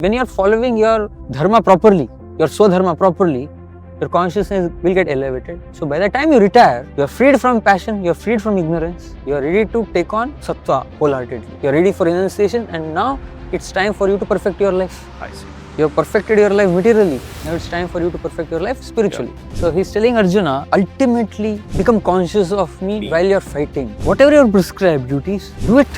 When you are following your dharma properly, your swadharma properly, your consciousness will get elevated. So by the time you retire, you are freed from passion, you are freed from ignorance, you are ready to take on sattva wholeheartedly. You are ready for renunciation, and now it's time for you to perfect your life. I see. You have perfected your life materially. Now it's time for you to perfect your life spiritually. Yeah. So he's telling Arjuna, ultimately become conscious of me while you're fighting. Whatever your prescribed duties, do it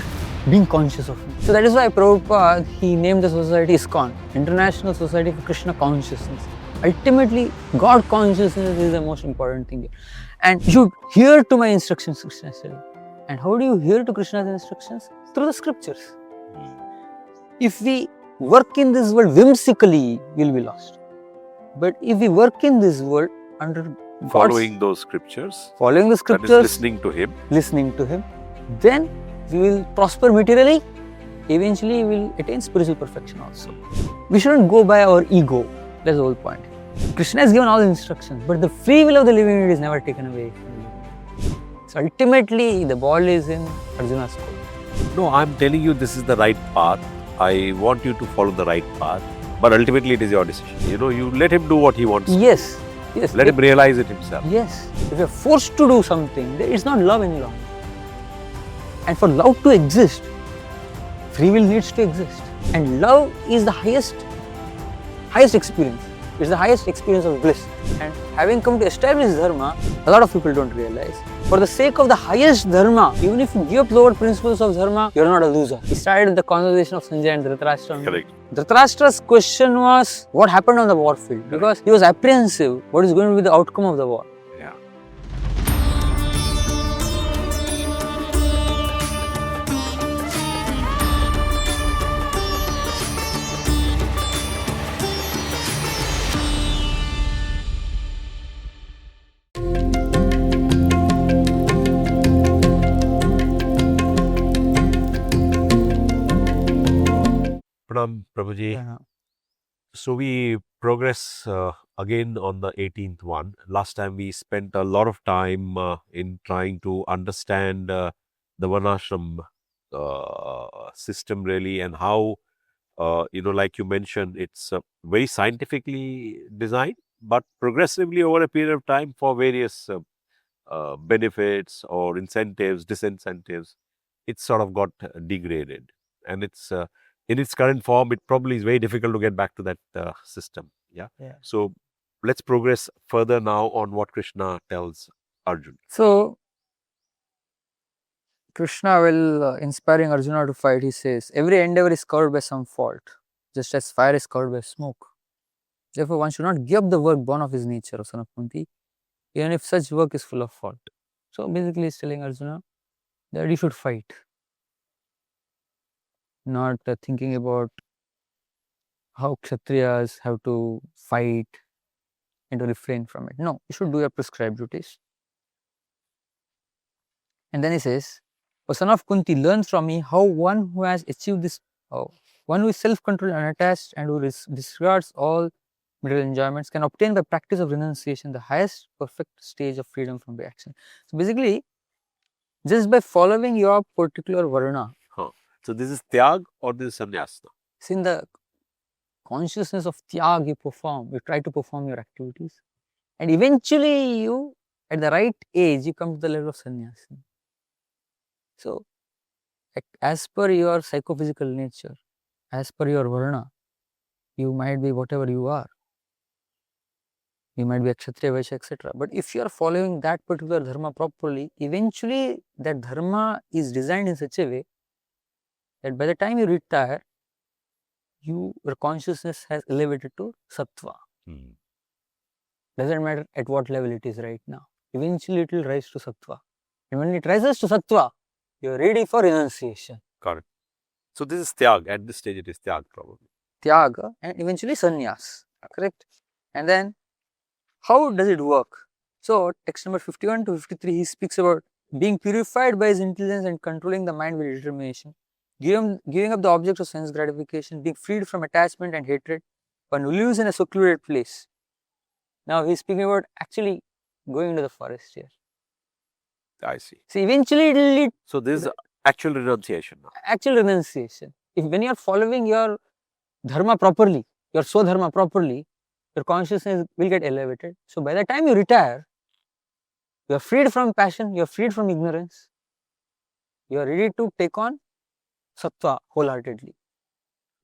being conscious of me. So that is why Prabhupada, he named the society ISKCON, International Society for Krishna Consciousness. Ultimately, God consciousness is the most important thing. And you should hear to my instructions, Krishna said. And how do you hear to Krishna's instructions? Through the scriptures. If we work in this world whimsically, we'll be lost. But if we work in this world under following those scriptures, that is listening to him, then we will prosper materially. Eventually, we will attain spiritual perfection also. We shouldn't go by our ego. That's the whole point. Krishna has given all the instructions, but the free will of the living is never taken away from you. So ultimately, the ball is in Arjuna's court. No, I'm telling you this is the right path. I want you to follow the right path, but ultimately it is your decision. You let him do what he wants. Yes. Let him realize it himself. Yes. If you're forced to do something, it's not love any longer. And for love to exist, free will needs to exist. And love is the highest experience. It's the highest experience of bliss. And having come to establish dharma, a lot of people don't realize. For the sake of the highest dharma, even if you give up lower principles of dharma, you're not a loser. We started with the conversation of Sanjay and Dhritarashtra. Correct. Dhritarashtra's question was what happened on the war field, because he was apprehensive what is going to be the outcome of the war. Yeah. Pranam, Prabhuji. Yeah. So we progress again on the 18th one. Last time we spent a lot of time in trying to understand the Varnashram system really, and how, like you mentioned, it's very scientifically designed, but progressively over a period of time for various benefits or incentives, disincentives, it sort of got degraded. And it's in its current form, it probably is very difficult to get back to that system. Yeah. So let's progress further now on what Krishna tells Arjun. So Krishna, while inspiring Arjuna to fight, he says, every endeavor is covered by some fault, just as fire is covered by smoke. Therefore, one should not give up the work born of his nature, O son of Kunti, even if such work is full of fault. So basically, he's telling Arjuna that he should fight, not thinking about how Kshatriyas have to fight and to refrain from it. No, you should do your prescribed duties. And then he says, O son of Kunti, learn from me how one who has achieved this, one who is self-controlled, unattached, and who disregards all material enjoyments can obtain by practice of renunciation the highest perfect stage of freedom from reaction. So basically, just by following your particular varna. So this is tyag or this is sannyas? See, in the consciousness of tyag you try to perform your activities, and eventually you, at the right age, you come to the level of sannyas. So, as per your psychophysical nature, as per your varna, you might be whatever you are. You might be a Kshatriya, Vaishya, etc. But if you are following that particular dharma properly, eventually that dharma is designed in such a way that by the time you retire, your consciousness has elevated to sattva. Doesn't matter at what level it is right now. Eventually it will rise to sattva. And when it rises to sattva, you are ready for renunciation. Correct. So this is tyag. At this stage it is tyag probably. Tyaga and eventually sannyas. Correct? And then how does it work? So text number 51 to 53, he speaks about being purified by his intelligence and controlling the mind with determination, giving up the objects of sense gratification, being freed from attachment and hatred, one who lives in a secluded place. Now he's speaking about actually going into the forest here. I see. So eventually it will lead. So this is actual renunciation now. Actual renunciation. If when you are following your dharma properly, your swadharma properly, your consciousness will get elevated. So by the time you retire, you are freed from passion, you are freed from ignorance, you are ready to take on satva wholeheartedly.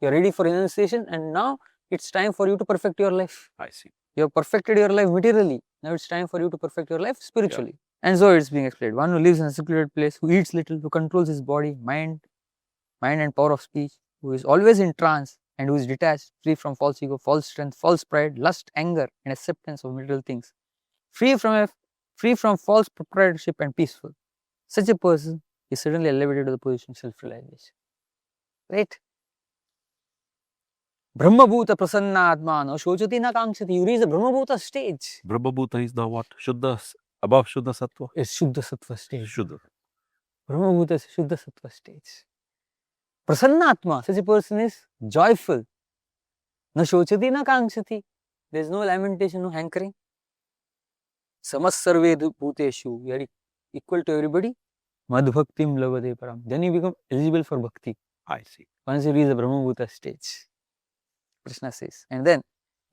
You are ready for renunciation, and now it's time for you to perfect your life. I see. You have perfected your life materially. Now it's time for you to perfect your life spiritually. Yeah. And so it's being explained. One who lives in a secluded place, who eats little, who controls his body, mind and power of speech, who is always in trance and who is detached, free from false ego, false strength, false pride, lust, anger, and acceptance of material things, free from false proprietorship and peaceful. Such a person is suddenly elevated to the position of self-realization. Right? Brahma-bhuta Prasanna no shochati na kankshati. You reach the Brahma-bhuta stage. Brahma-bhuta is now what? Shuddha, above Shuddha Sattva? It's Shuddha Sattva stage. Shuddha. Brahma-bhuta is Shuddha Sattva stage. Prasanna, such a person is joyful. Na shochati na kankshati. There is no lamentation, no hankering. Samas-sarve bhuteshu. You are equal to everybody. Madhbhaktim lavade param. Then you become eligible for bhakti. I see. Once you reach the Brahma-bhuta stage. Krishna says. And then,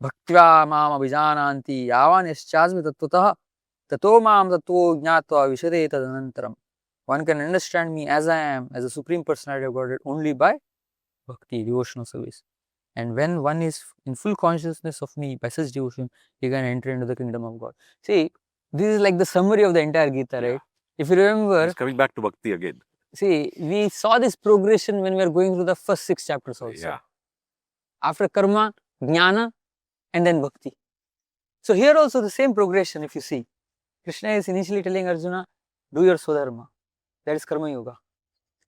bhaktva mam abhijananti yavan yaschasmi tattvataha tato mam tattvo jnatva vishade tadanantaram. One can understand me as I am, as a Supreme Personality of Godhead, only by bhakti, devotional service. And when one is in full consciousness of me by such devotion, he can enter into the kingdom of God. See, this is like the summary of the entire Gita, right? If you remember, it's coming back to bhakti again. See, we saw this progression when we are going through the first 6 chapters also. Yeah. After karma, jnana, and then bhakti. So here also the same progression if you see. Krishna is initially telling Arjuna, do your swadharma. That is karma yoga.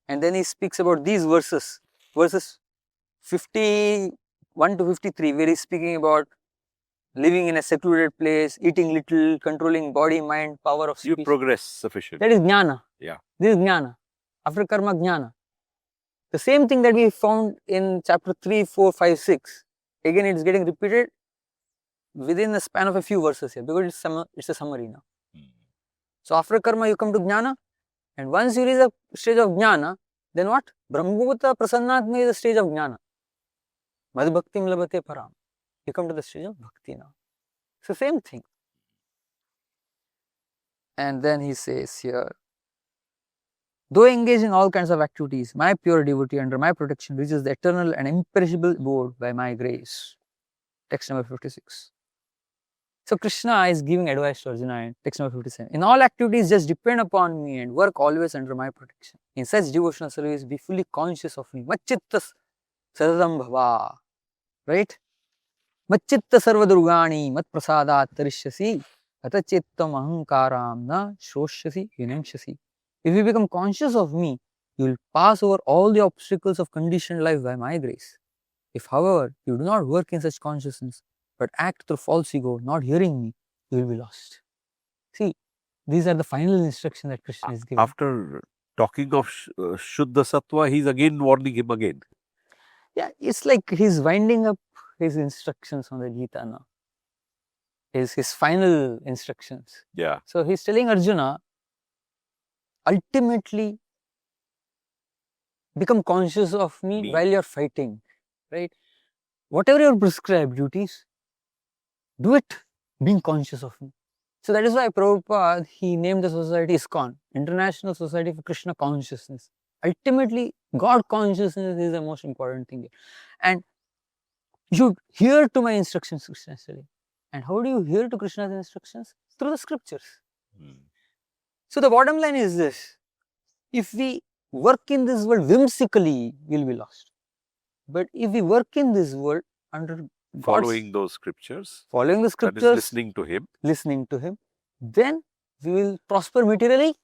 And then he speaks about these verses 51 to 53, where he is speaking about living in a secluded place, eating little, controlling body, mind, power of speech. You progress sufficient. That is jnana. Yeah. This is jnana. After karma, jnana. The same thing that we found in chapter 3, 4, 5, 6. Again, it is getting repeated within the span of a few verses here, because it's a summary now. So after karma, you come to jnana, and once you reach the stage of jnana, then what? Brahma-bhuta Prasanna is the stage of jnana. Madhbhaktim labate param. You come to the stage of bhakti now. It's the same thing. And then he says here, though engaged in all kinds of activities, my pure devotee under my protection reaches the eternal and imperishable abode by my grace. Text number 56. So Krishna is giving advice to Arjuna in text number 57. In all activities, just depend upon me and work always under my protection. In such devotional service, be fully conscious of me. Machitta sadadam bhava. Right? Machitta sarva durgani mat prasadat tarishyasi atachittam ahankaram na shoshyasi vinamshasi. If you become conscious of me, you will pass over all the obstacles of conditioned life by my grace. If, however, you do not work in such consciousness, but act through false ego, not hearing me, you will be lost. See, these are the final instructions that Krishna is giving. After talking of Shuddha Sattva, he's again warning him again. Yeah, it's like he's winding up his instructions on the Gita now. His final instructions. Yeah. So he's telling Arjuna, ultimately become conscious of me while you're fighting, right? Whatever your prescribed duties, do it being conscious of me. So that is why Prabhupada, he named the society ISKCON, International Society for Krishna Consciousness. Ultimately, God consciousness is the most important thing. And you should hear to my instructions, Krishna is telling. And how do you hear to Krishna's instructions? Through the scriptures. So the bottom line is this: if we work in this world whimsically, we'll be lost. But if we work in this world under following those scriptures, following the scriptures, that is listening to him, then we will prosper materially.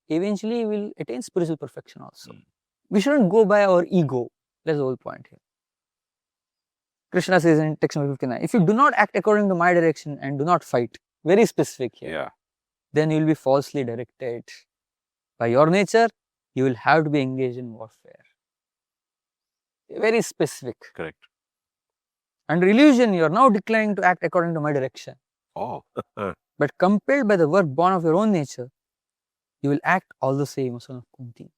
Eventually, we will attain spiritual perfection also. We shouldn't go by our ego. That's the whole point here. Krishna says in text number 59, if you do not act according to my direction and do not fight, very specific here, then you will be falsely directed. By your nature, you will have to be engaged in warfare. Very specific. Correct. Under illusion, you are now declining to act according to my direction. Oh. But compelled by the work born of your own nature, you will act all the same, son of Kunti.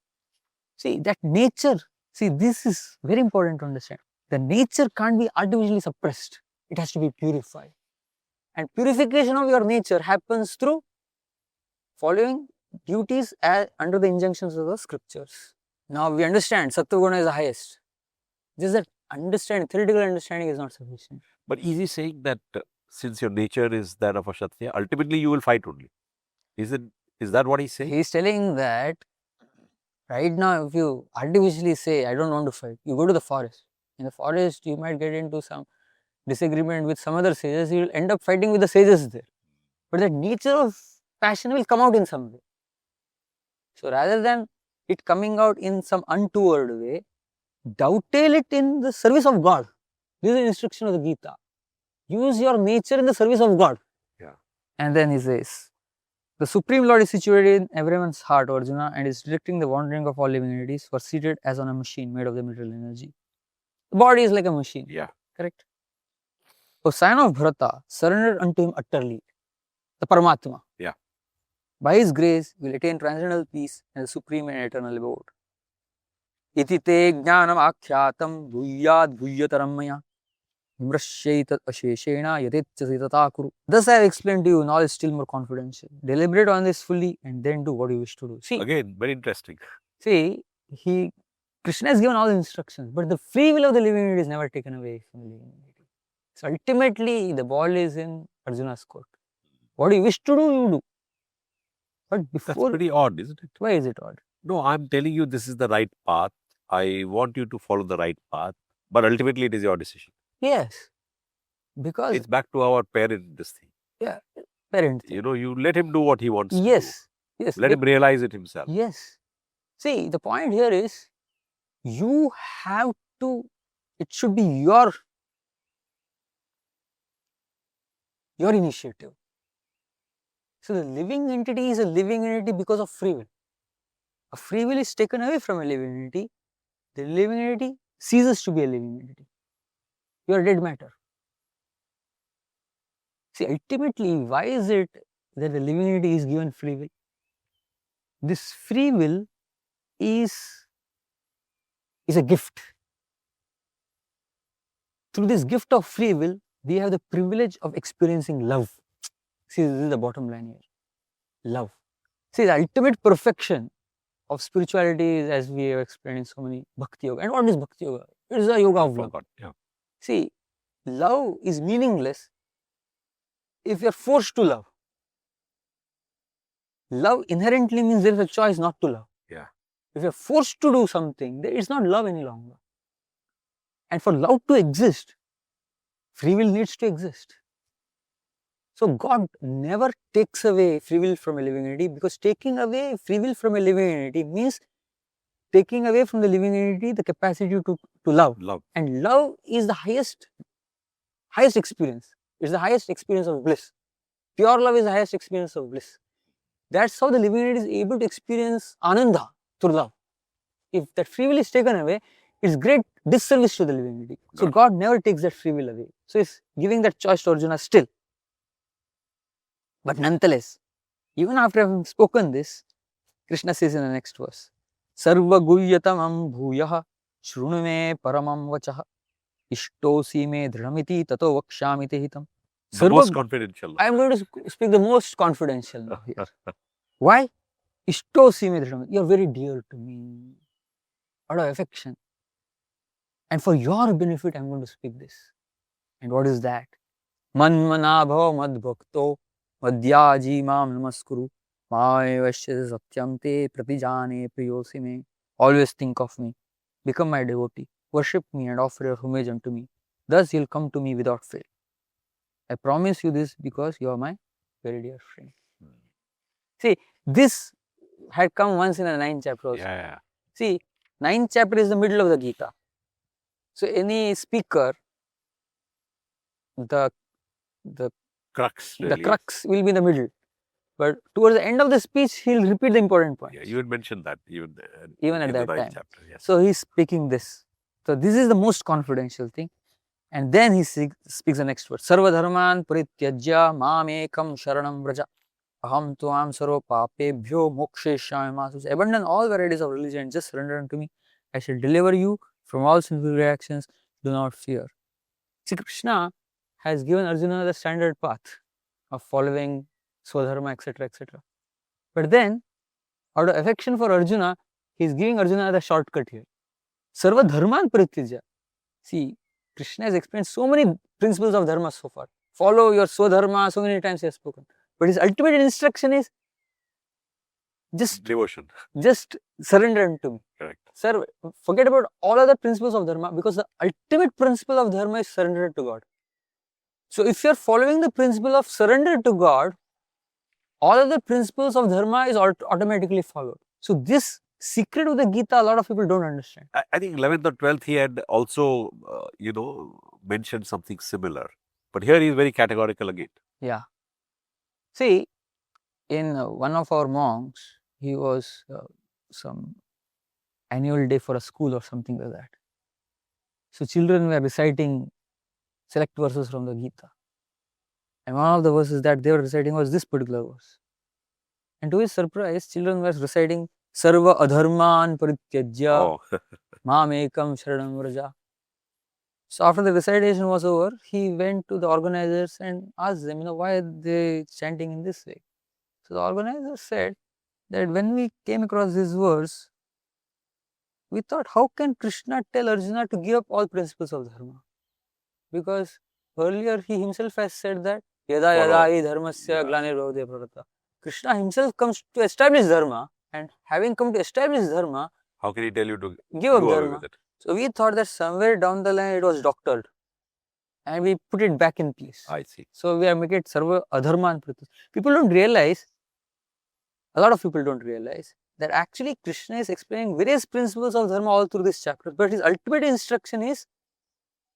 See, that nature, see, this is very important to understand. The nature can't be artificially suppressed. It has to be purified. And purification of your nature happens through following duties under the injunctions of the scriptures. Now we understand Sattva Guna is the highest. Just that understanding, theoretical understanding is not sufficient. But is he saying that since your nature is that of a Kshatriya, ultimately you will fight only? Is that what he's saying? He is telling that right now, if you artificially say, I don't want to fight, you go to the forest. In the forest, you might get into some disagreement with some other sages, you will end up fighting with the sages there. But the nature of passion will come out in some way. So rather than it coming out in some untoward way, dovetail it in the service of God. This is the instruction of the Gita. Use your nature in the service of God. Yeah. And then he says, the Supreme Lord is situated in everyone's heart, Arjuna, and is directing the wandering of all living entities, for seated as on a machine made of the material energy. The body is like a machine. Yeah. Correct? O son of Bharata, surrendered unto him utterly, the Paramatma. Yeah. By his grace, you will attain transcendental peace and the supreme and eternal abode. Iti te jnanam akhyātam bhuyyād bhuyyataram maya vimrashyaitat asheshena yatecchasi tata kuru. Thus I have explained to you, knowledge still more confidential. Deliberate on this fully and then do what you wish to do. See, again, very interesting. See, Krishna has given all the instructions, but the free will of the living entity is never taken away from the living entity. So ultimately, the ball is in Arjuna's court. What you wish to do, you do. But before, That's pretty odd, isn't it? Why is it odd? No, I'm telling you this is the right path. I want you to follow the right path, but ultimately it is your decision. Yes, because It's back to our parent, this thing. Yeah, parent thing. You know, you let him do what he wants Yes, to do. yes. Let him realize it himself. Yes. See, the point here is you have to, it should be your initiative. So the living entity is a living entity because of free will. A free will is taken away from a living entity, the living entity ceases to be a living entity. You are dead matter. See, ultimately, why is it that the living entity is given free will? This free will is a gift. Through this gift of free will, we have the privilege of experiencing love. See, this is the bottom line here. Love. See, the ultimate perfection of spirituality is, as we have explained in so many Bhakti Yoga. And what is Bhakti Yoga? It is a yoga of love. Yeah. See, love is meaningless if you are forced to love. Love inherently means there is a choice not to love. Yeah. If you are forced to do something, there is not love any longer. And for love to exist, free will needs to exist. So God never takes away free will from a living entity, because taking away free will from a living entity means taking away from the living entity the capacity to love. And love is the highest experience. It's the highest experience of bliss. Pure love is the highest experience of bliss. That's how the living entity is able to experience ananda through love. If that free will is taken away, it's great disservice to the living entity. So God never takes that free will away. So he's giving that choice to Arjuna still. But nonetheless, even after having spoken this, Krishna says in the next verse, Sarva gulyatamam bhuyah shrunu me paramam vachaha ishtosi me dhramiti tato vakshamiti hitam. The most confidential. I am going to speak the most confidential now here. Why? Ishtosi me dhramiti. You are very dear to me. Out of affection. And for your benefit, I am going to speak this. And what is that? Manmanabhava madbhakto madhyaji mam namaskuru maevasya satyam te pratijane priyosi me. Always think of me. Become my devotee. Worship me and offer your homage unto me. Thus you will come to me without fail. I promise you this because you are my very dear friend. See, this had come once in a 9th chapter also. Yeah. See, 9th chapter is the middle of the Gita. So any speaker, the crux will be in the middle. But towards the end of the speech, he'll repeat the important points. Yeah, you had mentioned that even at that time. Chapter, yes. So he's speaking this. So this is the most confidential thing. And then he speaks the next word. Sarva dharman parityajya mam ekam sharanam vraja aham tuam sarva papebhyo moksheshyami masus. Abandon all varieties of religion and just surrender unto me. I shall deliver you from all sinful reactions. do not fear. See, Krishna has given Arjuna the standard path of following Swadharma, etc., etc. But then, out of affection for Arjuna, he is giving Arjuna the shortcut here. Sarva dharman parityajya. See, Krishna has explained so many principles of dharma so far. Follow your Swadharma, so many times he has spoken. But his ultimate instruction is just Devotion. Just surrender unto me. Correct. Sir, forget about all other principles of dharma, because the ultimate principle of dharma is surrender to God. So if you are following the principle of surrender to God, all other principles of dharma is automatically followed. So this secret of the Gita, a lot of people don't understand. I think 11th or 12th he had also, mentioned something similar. But here he is very categorical again. Yeah. See, in one of our monks, he was some annual day for a school or something like that. So children were reciting select verses from the Gita. And one of the verses that they were reciting was this particular verse. And to his surprise, children were reciting Sarva adharman parityajya mam ekam sharanam vraja. So after the recitation was over, he went to the organizers and asked them, why are they chanting in this way? So the organizers said that when we came across this verse, we thought, how can Krishna tell Arjuna to give up all principles of dharma? Because earlier he himself has said that yada yada hi dharmasya glanirvavade bharata. Krishna himself comes to establish dharma, and having come to establish dharma, how can he tell you to give up do away dharma? with it? So we thought that somewhere down the line it was doctored, and we put it back in place. I see. So we are making it sarva adharman parityajya. People don't realize, a lot of people don't realize that actually Krishna is explaining various principles of dharma all through this chapter, but his ultimate instruction is,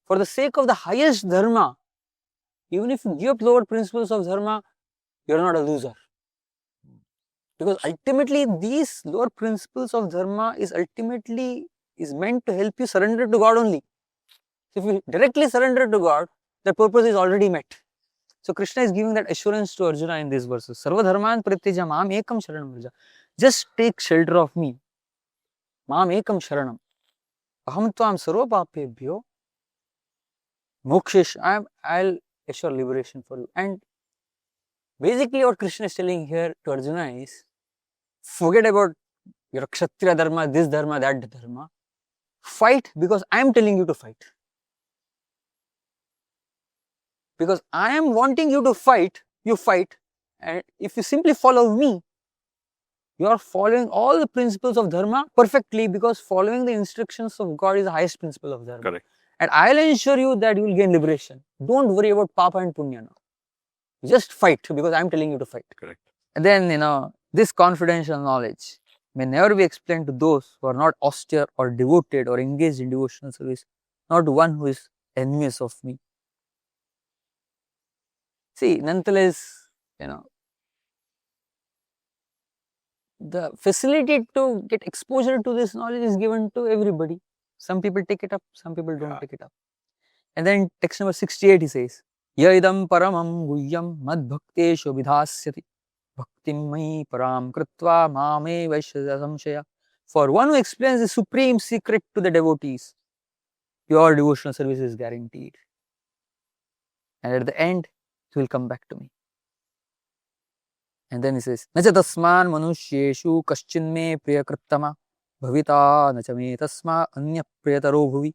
for the sake of the highest dharma, even if you give up lower principles of dharma, you are not a loser. Because ultimately these lower principles of dharma is meant to help you surrender to God only. So if you directly surrender to God, the purpose is already met. So Krishna is giving that assurance to Arjuna in these verses. Sarva dharman parityajya mam ekam sharanam vraja. Just take shelter of me. Mam ekam sharanam. Aham tvam sarva papebhyo mokshesh. I'll assure liberation for you. And basically what Krishna is telling here to Arjuna is, forget about your kshatriya dharma, this dharma, that dharma. Fight because I am telling you to fight. Because I am wanting you to fight, you fight. And if you simply follow me, you are following all the principles of dharma perfectly, because following the instructions of God is the highest principle of dharma. Correct. And I'll ensure you that you will gain liberation. Don't worry about papa and punya now. Just fight because I'm telling you to fight. Correct. And then, this confidential knowledge may never be explained to those who are not austere or devoted or engaged in devotional service, not to one who is envious of me. See, nonetheless, the facility to get exposure to this knowledge is given to everybody. Some people take it up, some people don't take it up. And then text number 68 he says, Yaidam paramam guhyam mad bhakteshu vidhasyati bhaktim mai param kritva mame vaishya samshaya. For one who explains the supreme secret to the devotees, pure devotional service is guaranteed. And at the end, he will come back to me. And then he says, Nacha tasman manushyeshu kaschin me priyakrittama bhavita nacha me tasma anya priyataro bhuvi.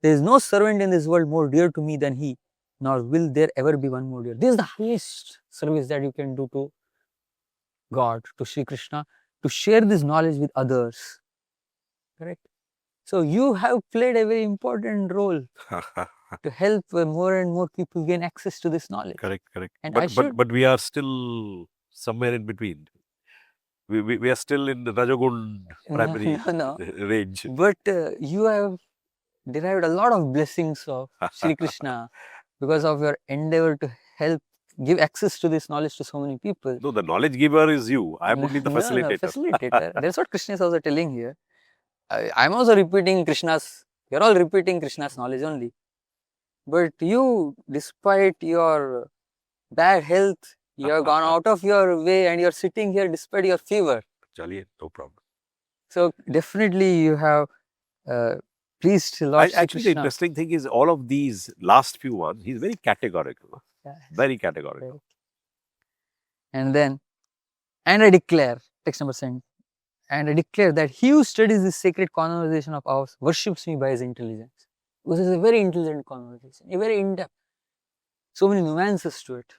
There is no servant in this world more dear to me than he, nor will there ever be one more dear. This is the highest service that you can do to God, to Sri Krishna, to share this knowledge with others. Correct? So you have played a very important role to help more and more people gain access to this knowledge. Correct. And but we are still somewhere in between. We are still in the Rajagun primary range. But you have derived a lot of blessings of Sri Krishna because of your endeavor to help give access to this knowledge to so many people. No, the knowledge giver is you. I am only the facilitator. Facilitator. That's what Krishna is also telling here. I'm also repeating Krishna's, you're all repeating Krishna's knowledge only. But you, despite your bad health, you have gone out of your way and you're sitting here despite your fever. Chaliye, no problem. So definitely you have pleased Lord Shri Actually, the Krishna. interesting thing is all of these last few ones, he's very categorical. Yes. Very categorical. Right. And then, and I declare, text number 7, and I declare that he who studies this sacred conversation of ours worships me by his intelligence. This is a very intelligent conversation, a very in-depth, so many nuances to it.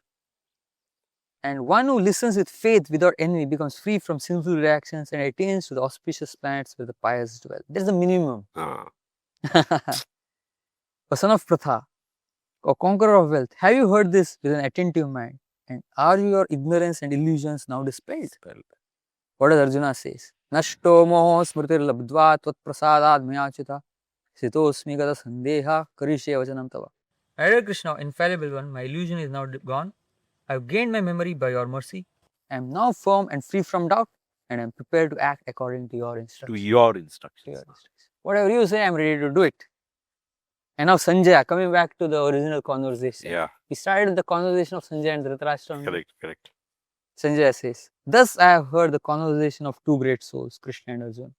And one who listens with faith without envy becomes free from sinful reactions and attains to the auspicious planets where the pious dwell. That's the minimum. Ah. O son of Pratha, O conqueror of wealth, have you heard this with an attentive mind? And are your ignorance and illusions now dispelled? What does Arjuna says? Nashto moho smritir labdva tvat prasadad mayachita sitosmi gata sandeha karishe vachanam tava. Hare Krishna, infallible one, my illusion is now gone. I have gained my memory by your mercy. I am now firm and free from doubt, and I am prepared to act according to your instructions. To your instructions. Whatever you say, I am ready to do it. And now Sanjaya, coming back to the original conversation. Yeah. We started with the conversation of Sanjaya and Dhritarashtra. Correct. Sanjaya says, thus I have heard the conversation of two great souls, Krishna and Arjuna.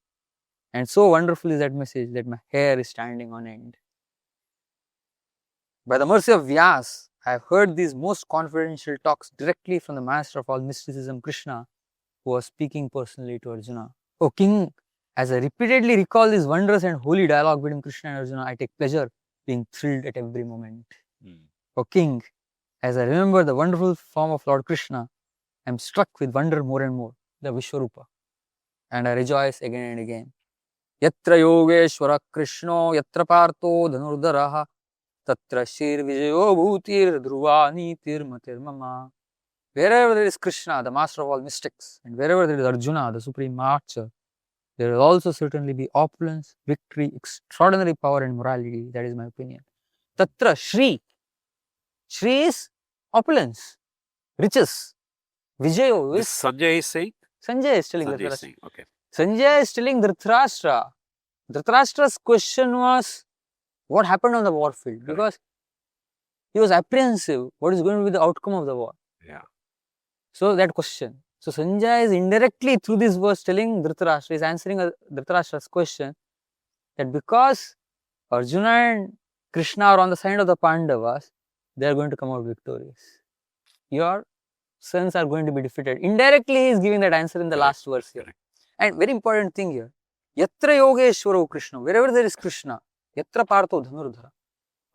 And so wonderful is that message that my hair is standing on end. By the mercy of Vyas, I have heard these most confidential talks directly from the master of all mysticism, Krishna, who was speaking personally to Arjuna. O king, as I repeatedly recall this wondrous and holy dialogue between Krishna and Arjuna, I take pleasure being thrilled at every moment. O king, as I remember the wonderful form of Lord Krishna, I am struck with wonder more and more, the Vishwarupa, and I rejoice again and again. Yatra yogeshwara Krishno, yatra partho dhanurdaraha, tatra shir vijayo bhutir dhruvani tirmatir mama. Wherever there is Krishna, the master of all mystics, and wherever there is Arjuna, the supreme archer, there will also certainly be opulence, victory, extraordinary power and morality. That is my opinion. Tatra Shri. Shri is opulence, riches. Vijayo is... Sanjay is saying? Sanjay is telling Sanjay Dhritarashtra. is saying, okay. Sanjay is telling Dhritarashtra. Dhritarashtra's question was, what happened on the warfield? Because he was apprehensive. What is going to be the outcome of the war? Yeah. So that question. So Sanjay is indirectly through this verse telling Dhritarashtra, is answering Dhritarashtra's question that because Arjuna and Krishna are on the side of the Pandavas, they are going to come out victorious. Your sons are going to be defeated. Indirectly, he is giving that answer in the last verse here. And very important thing here. Yatra yogeshwaro Krishna, wherever there is Krishna, yatra partho dhanurdhara.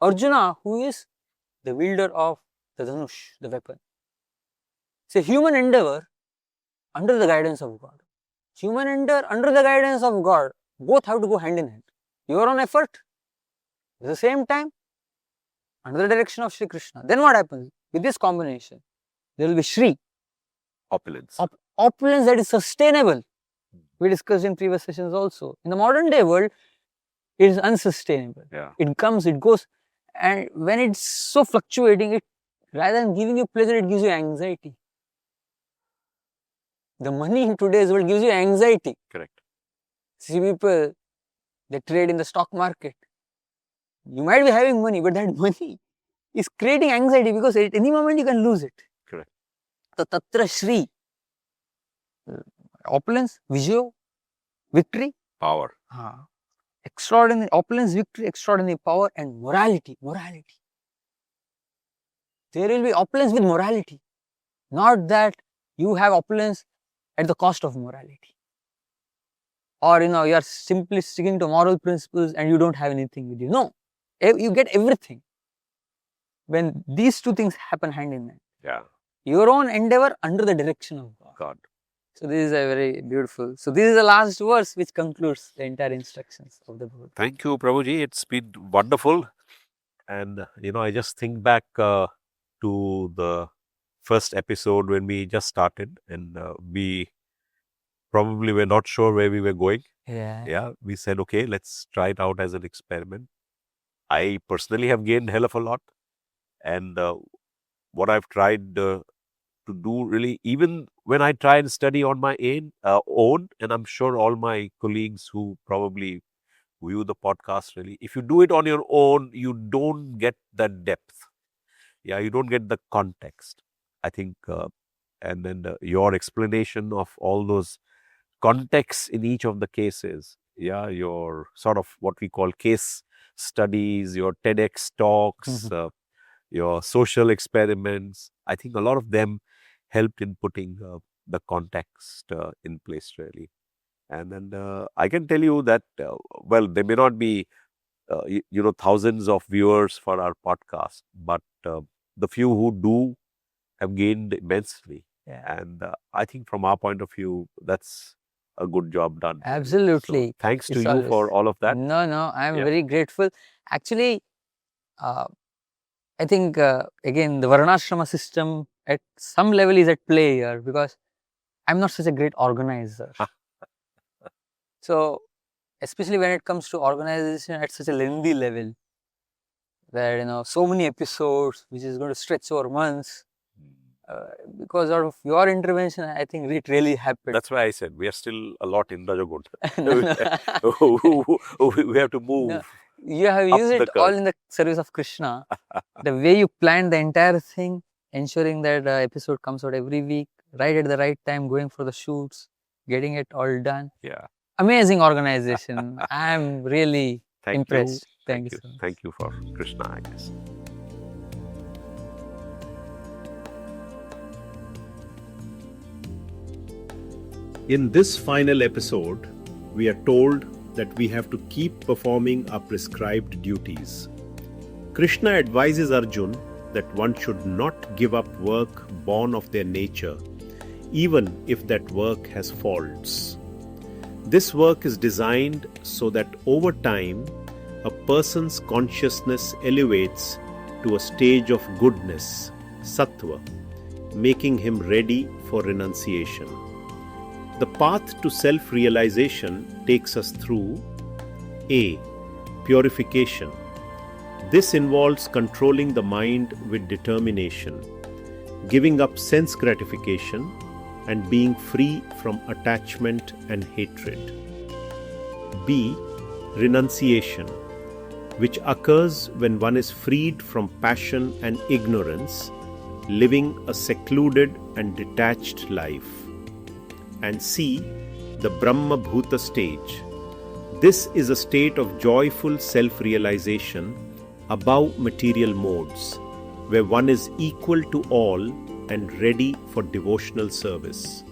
Arjuna, who is the wielder of the dhanush, the weapon. It's a human endeavor under the guidance of God. Human endeavor under the guidance of God, both have to go hand in hand. Your own effort, at the same time, under the direction of Shri Krishna. Then what happens? With this combination, there will be Shri. Opulence. Opulence that is sustainable. We discussed in previous sessions also. In the modern day world, it is unsustainable. Yeah. It comes, it goes, and when it's so fluctuating, it rather than giving you pleasure, it gives you anxiety. The money in today's world gives you anxiety. Correct. See people, they trade in the stock market. You might be having money, but that money is creating anxiety because at any moment you can lose it. Correct. So tatra Shri, opulence, vijayo, victory, Power. extraordinary opulence, victory, extraordinary power, and morality. There will be opulence with morality, not that you have opulence at the cost of morality, or you are simply sticking to moral principles and you don't have anything with you. No, you get everything when these two things happen hand in hand. Yeah. Your own endeavor under the direction of God. So this is a very beautiful. So this is the last verse which concludes the entire instructions of the book. Thank you, Prabhuji. It's been wonderful. And, I just think back to the first episode when we just started and we probably were not sure where we were going. Yeah. We said, okay, let's try it out as an experiment. I personally have gained hell of a lot. And what I've tried to do really, even when I try and study on my own, and I'm sure all my colleagues who probably view the podcast really, if you do it on your own, you don't get that depth. You don't get the context. I think, and then your explanation of all those contexts in each of the cases your sort of what we call case studies, your TEDx talks, your social experiments. I think a lot of them helped in putting the context in place, really. And then I can tell you that, well, there may not be, thousands of viewers for our podcast, but the few who do have gained immensely. Yeah. And I think from our point of view, that's a good job done. really. Absolutely. So thanks to It's you for always- all of that. No, I'm Yeah. very grateful. Actually, I think again the Varnashrama system at some level is at play here, because I'm not such a great organizer. So especially when it comes to organization at such a lengthy level, where so many episodes which is going to stretch over months, because of your intervention, I think it really happened. That's why I said we are still a lot in Rajagun. No, We have to move. no. You have up used the it all curve. in the service of Krishna. The way you planned the entire thing, ensuring that the episode comes out every week, right at the right time, going for the shoots, getting it all done. Yeah. Amazing organization. I'm really Thank impressed. you. Thank you so much. Thank you for Krishna, I guess. In this final episode, we are told that we have to keep performing our prescribed duties. Krishna advises Arjun that one should not give up work born of their nature, even if that work has faults. This work is designed so that over time, a person's consciousness elevates to a stage of goodness, satva, making him ready for renunciation. The path to self-realization takes us through A. Purification. This involves controlling the mind with determination, giving up sense gratification, and being free from attachment and hatred. B. Renunciation, which occurs when one is freed from passion and ignorance, living a secluded and detached life. And C. The Brahma-bhuta Stage. This is a state of joyful self-realization above material modes, where one is equal to all and ready for devotional service.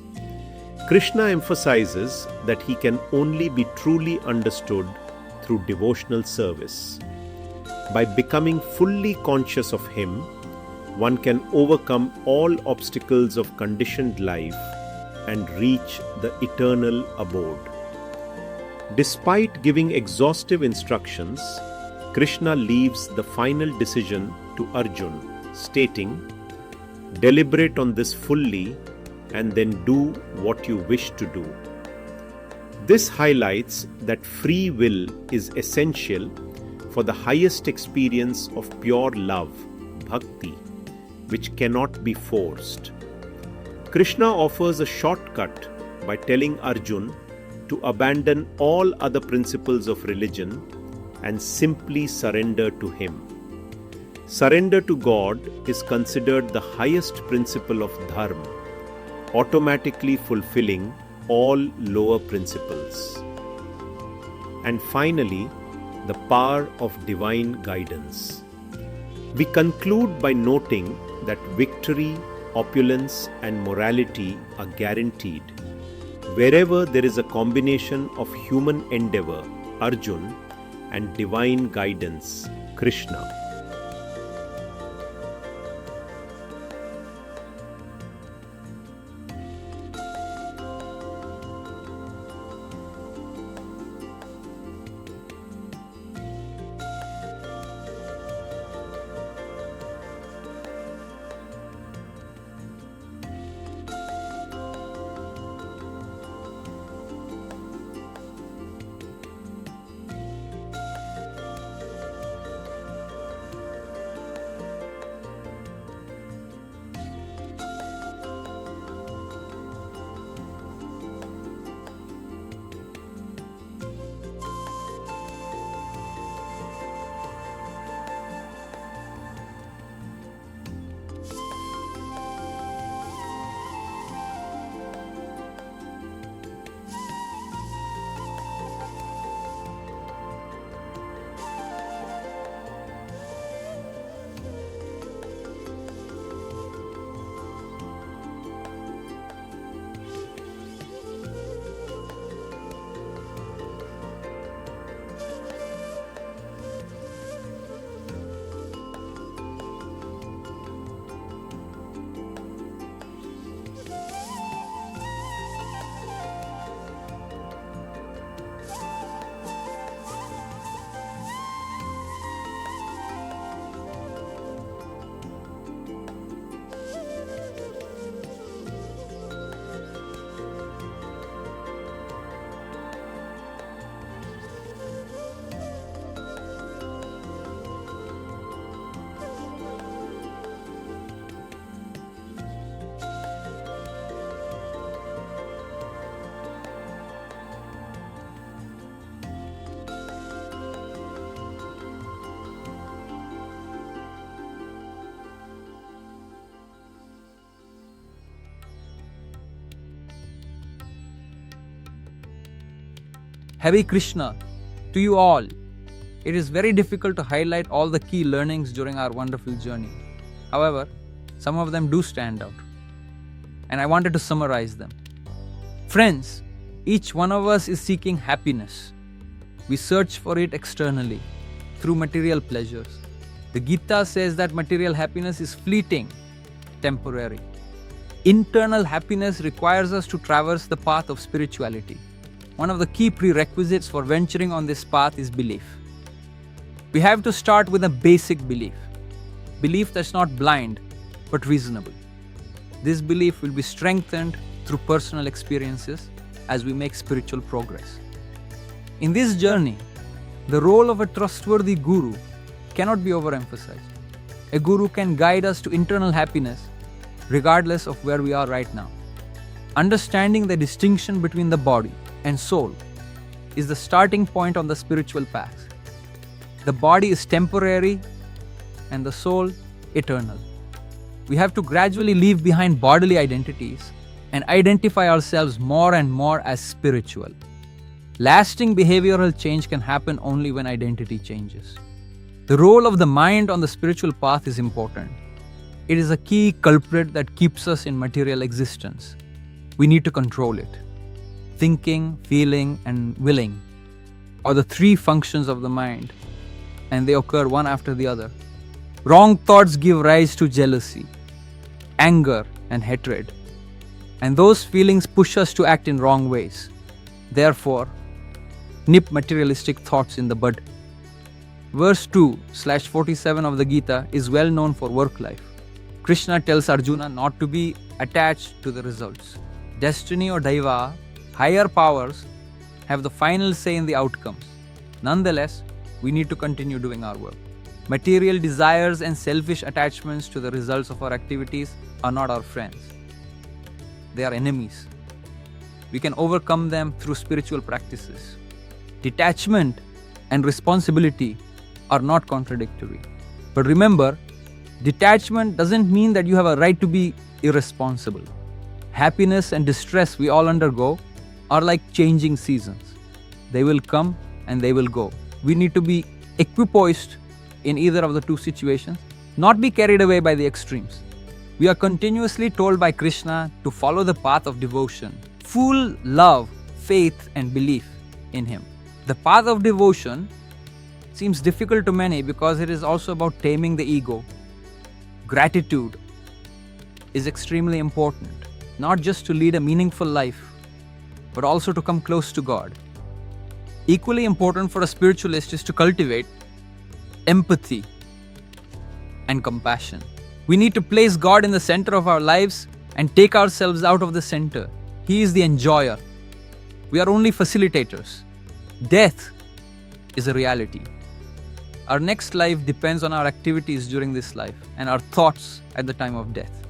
Krishna emphasizes that he can only be truly understood through devotional service. By becoming fully conscious of him, one can overcome all obstacles of conditioned life and reach the eternal abode. Despite giving exhaustive instructions, Krishna leaves the final decision to Arjun, stating, "Deliberate on this fully and then do what you wish to do." This highlights that free will is essential for the highest experience of pure love, bhakti, which cannot be forced. Krishna offers a shortcut by telling Arjun to abandon all other principles of religion and simply surrender to him. Surrender to God is considered the highest principle of dharma, automatically fulfilling all lower principles. And finally, the power of divine guidance. We conclude by noting that victory, opulence, and morality are guaranteed wherever there is a combination of human endeavor, Arjun, and divine guidance, Krishna. Heavy Krishna, to you all. It is very difficult to highlight all the key learnings during our wonderful journey. However, some of them do stand out, and I wanted to summarize them. Friends, each one of us is seeking happiness. We search for it externally, through material pleasures. The Gita says that material happiness is fleeting, temporary. Internal happiness requires us to traverse the path of spirituality. One of the key prerequisites for venturing on this path is belief. We have to start with a basic belief. Belief that's not blind, but reasonable. This belief will be strengthened through personal experiences as we make spiritual progress. In this journey, the role of a trustworthy guru cannot be overemphasized. A guru can guide us to internal happiness regardless of where we are right now. Understanding the distinction between the body and soul is the starting point on the spiritual path. The body is temporary and the soul eternal. We have to gradually leave behind bodily identities and identify ourselves more and more as spiritual. Lasting behavioral change can happen only when identity changes. The role of the mind on the spiritual path is important. It is a key culprit that keeps us in material existence. We need to control it. Thinking, feeling, and willing are the three functions of the mind, and they occur one after the other. Wrong thoughts give rise to jealousy, anger, and hatred, and those feelings push us to act in wrong ways. Therefore, nip materialistic thoughts in the bud. Verse 2/47 of the Gita is well known for work life. Krishna tells Arjuna not to be attached to the results. Destiny or Daiva, higher powers, have the final say in the outcomes. Nonetheless, we need to continue doing our work. Material desires and selfish attachments to the results of our activities are not our friends. They are enemies. We can overcome them through spiritual practices. Detachment and responsibility are not contradictory. But remember, detachment doesn't mean that you have a right to be irresponsible. Happiness and distress we all undergo are like changing seasons. They will come and they will go. We need to be equipoised in either of the two situations, not be carried away by the extremes. We are continuously told by Krishna to follow the path of devotion, full love, faith, and belief in Him. The path of devotion seems difficult to many because it is also about taming the ego. Gratitude is extremely important, not just to lead a meaningful life, but also to come close to God. Equally important for a spiritualist is to cultivate empathy and compassion. We need to place God in the center of our lives and take ourselves out of the center. He is the enjoyer. We are only facilitators. Death is a reality. Our next life depends on our activities during this life and our thoughts at the time of death.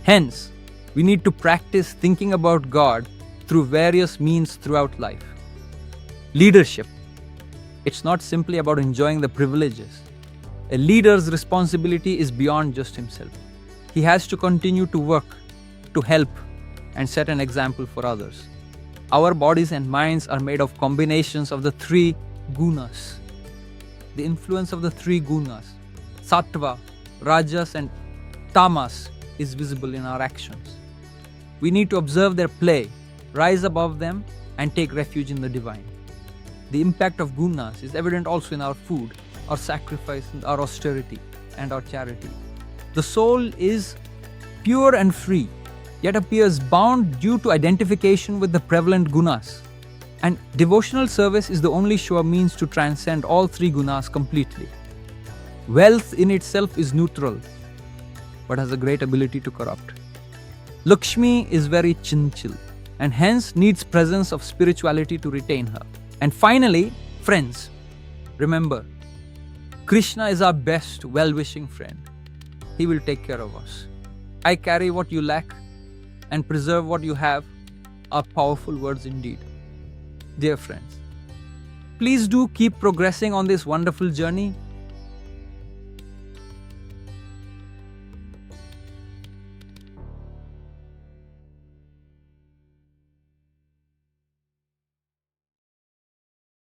Hence, we need to practice thinking about God through various means throughout life. Leadership. It's not simply about enjoying the privileges. A leader's responsibility is beyond just himself. He has to continue to work, to help, and set an example for others. Our bodies and minds are made of combinations of the three gunas. The influence of the three gunas, satva, rajas, and tamas, is visible in our actions. We need to observe their play, rise above them, and take refuge in the divine. The impact of gunas is evident also in our food, our sacrifice, our austerity, and our charity. The soul is pure and free, yet appears bound due to identification with the prevalent gunas. And devotional service is the only sure means to transcend all three gunas completely. Wealth in itself is neutral, but has a great ability to corrupt. Lakshmi is very chinchil, and hence needs presence of spirituality to retain her. And finally, friends, remember, Krishna is our best well-wishing friend. He will take care of us. I carry what you lack and preserve what you have are powerful words indeed. Dear friends, please do keep progressing on this wonderful journey